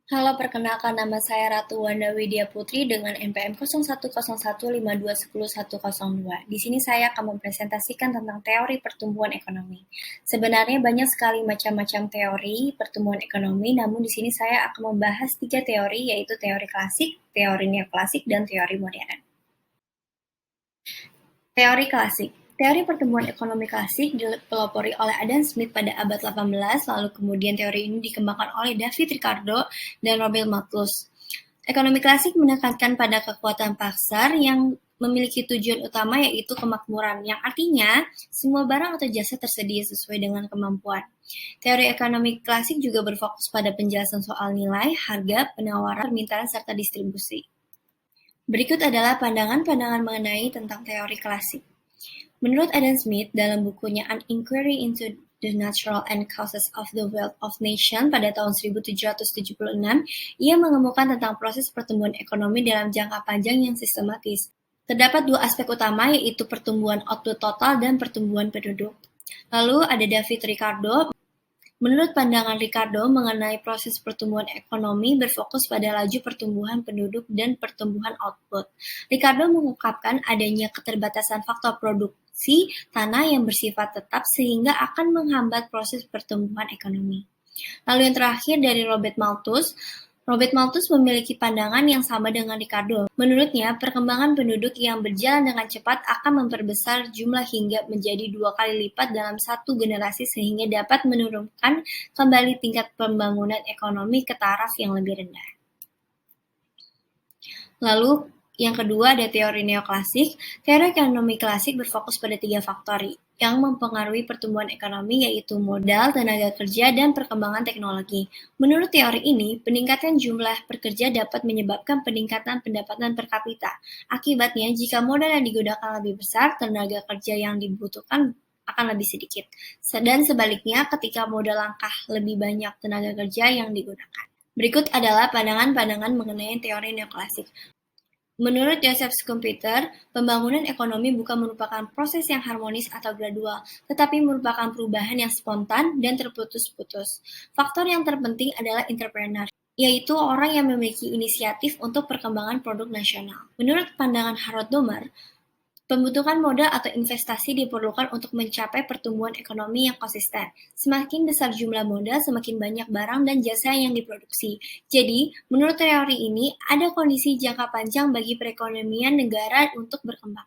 Halo, perkenalkan nama saya Ratu Wanda Widya Putri dengan NPM 010152101002. Di sini saya akan mempresentasikan tentang teori pertumbuhan ekonomi. Sebenarnya banyak sekali macam-macam teori pertumbuhan ekonomi, namun di sini saya akan membahas 3 teori, yaitu teori klasik, teori neoklasik, dan teori modern. Teori klasik. Teori pertumbuhan ekonomi klasik dipelopori oleh Adam Smith pada abad 18, lalu kemudian teori ini dikembangkan oleh David Ricardo dan Robert Malthus. Ekonomi klasik menekankan pada kekuatan pasar yang memiliki tujuan utama yaitu kemakmuran, yang artinya semua barang atau jasa tersedia sesuai dengan kemampuan. Teori ekonomi klasik juga berfokus pada penjelasan soal nilai, harga, penawaran, permintaan, serta distribusi. Berikut adalah pandangan-pandangan mengenai tentang teori klasik. Menurut Adam Smith, dalam bukunya An Inquiry into the Natural and Causes of the Wealth of Nations pada tahun 1776, ia mengemuka tentang proses pertumbuhan ekonomi dalam jangka panjang yang sistematis. Terdapat dua aspek utama, yaitu pertumbuhan output total dan pertumbuhan penduduk. Lalu ada David Ricardo. Menurut pandangan Ricardo mengenai proses pertumbuhan ekonomi berfokus pada laju pertumbuhan penduduk dan pertumbuhan output. Ricardo mengungkapkan adanya keterbatasan faktor produksi tanah yang bersifat tetap sehingga akan menghambat proses pertumbuhan ekonomi. Lalu yang terakhir dari Robert Malthus. Robert Malthus memiliki pandangan yang sama dengan Ricardo. Menurutnya, perkembangan penduduk yang berjalan dengan cepat akan memperbesar jumlah hingga menjadi 2 kali lipat dalam satu generasi sehingga dapat menurunkan kembali tingkat pembangunan ekonomi ke taraf yang lebih rendah. Lalu, yang kedua ada teori neoklasik. Teori ekonomi klasik berfokus pada 3 faktor yang mempengaruhi pertumbuhan ekonomi, yaitu modal, tenaga kerja, dan perkembangan teknologi. Menurut teori ini, peningkatan jumlah pekerja dapat menyebabkan peningkatan pendapatan per kapita. Akibatnya, jika modal yang digunakan lebih besar, tenaga kerja yang dibutuhkan akan lebih sedikit. Dan sebaliknya, ketika modal langkah, lebih banyak tenaga kerja yang digunakan. Berikut adalah pandangan-pandangan mengenai teori neoklasik. Menurut Joseph Schumpeter, pembangunan ekonomi bukan merupakan proses yang harmonis atau gradual, tetapi merupakan perubahan yang spontan dan terputus-putus. Faktor yang terpenting adalah entrepreneur, yaitu orang yang memiliki inisiatif untuk perkembangan produk nasional. Menurut pandangan Harold Domer, pembutuhan modal atau investasi diperlukan untuk mencapai pertumbuhan ekonomi yang konsisten. Semakin besar jumlah modal, semakin banyak barang dan jasa yang diproduksi. Jadi, menurut teori ini, ada kondisi jangka panjang bagi perekonomian negara untuk berkembang.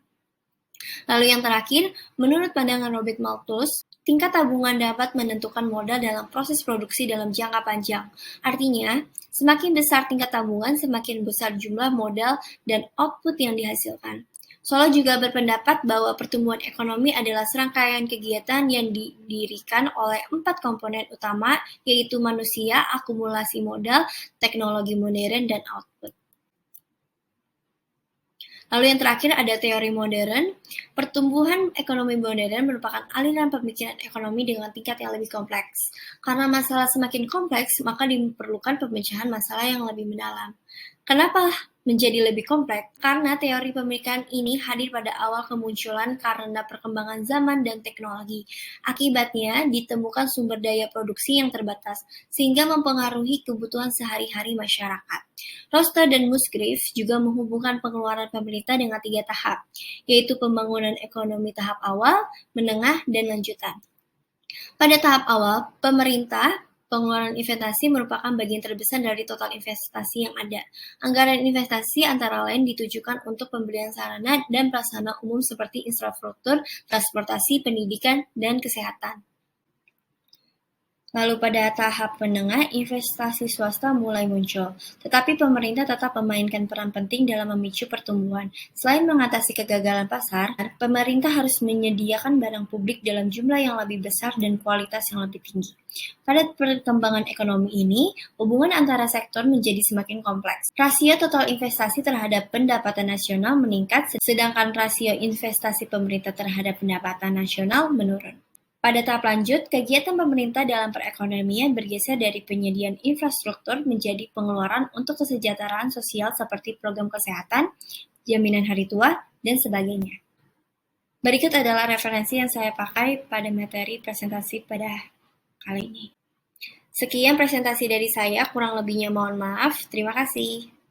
Lalu yang terakhir, menurut pandangan Robert Malthus, tingkat tabungan dapat menentukan modal dalam proses produksi dalam jangka panjang. Artinya, semakin besar tingkat tabungan, semakin besar jumlah modal dan output yang dihasilkan. Solo juga berpendapat bahwa pertumbuhan ekonomi adalah serangkaian kegiatan yang didirikan oleh 4 komponen utama, yaitu manusia, akumulasi modal, teknologi modern, dan output. Lalu yang terakhir ada teori modern. Pertumbuhan ekonomi modern merupakan aliran pemikiran ekonomi dengan tingkat yang lebih kompleks. Karena masalah semakin kompleks, maka diperlukan pemecahan masalah yang lebih mendalam. Kenapa menjadi lebih kompleks? Karena teori pemikiran ini hadir pada awal kemunculan karena perkembangan zaman dan teknologi. Akibatnya, ditemukan sumber daya produksi yang terbatas, sehingga mempengaruhi kebutuhan sehari-hari masyarakat. Roster dan Musgrave juga menghubungkan pengeluaran pemerintah dengan 3 tahap, yaitu pembangunan ekonomi tahap awal, menengah, dan lanjutan. Pada tahap awal, pengeluaran investasi merupakan bagian terbesar dari total investasi yang ada. Anggaran investasi antara lain ditujukan untuk pembelian sarana dan prasarana umum seperti infrastruktur, transportasi, pendidikan, dan kesehatan. Lalu pada tahap menengah, investasi swasta mulai muncul, tetapi pemerintah tetap memainkan peran penting dalam memicu pertumbuhan. Selain mengatasi kegagalan pasar, pemerintah harus menyediakan barang publik dalam jumlah yang lebih besar dan kualitas yang lebih tinggi. Pada perkembangan ekonomi ini, hubungan antara sektor menjadi semakin kompleks. Rasio total investasi terhadap pendapatan nasional meningkat, sedangkan rasio investasi pemerintah terhadap pendapatan nasional menurun. Pada tahap lanjut, kegiatan pemerintah dalam perekonomian bergeser dari penyediaan infrastruktur menjadi pengeluaran untuk kesejahteraan sosial seperti program kesehatan, jaminan hari tua, dan sebagainya. Berikut adalah referensi yang saya pakai pada materi presentasi pada kali ini. Sekian presentasi dari saya, kurang lebihnya mohon maaf. Terima kasih.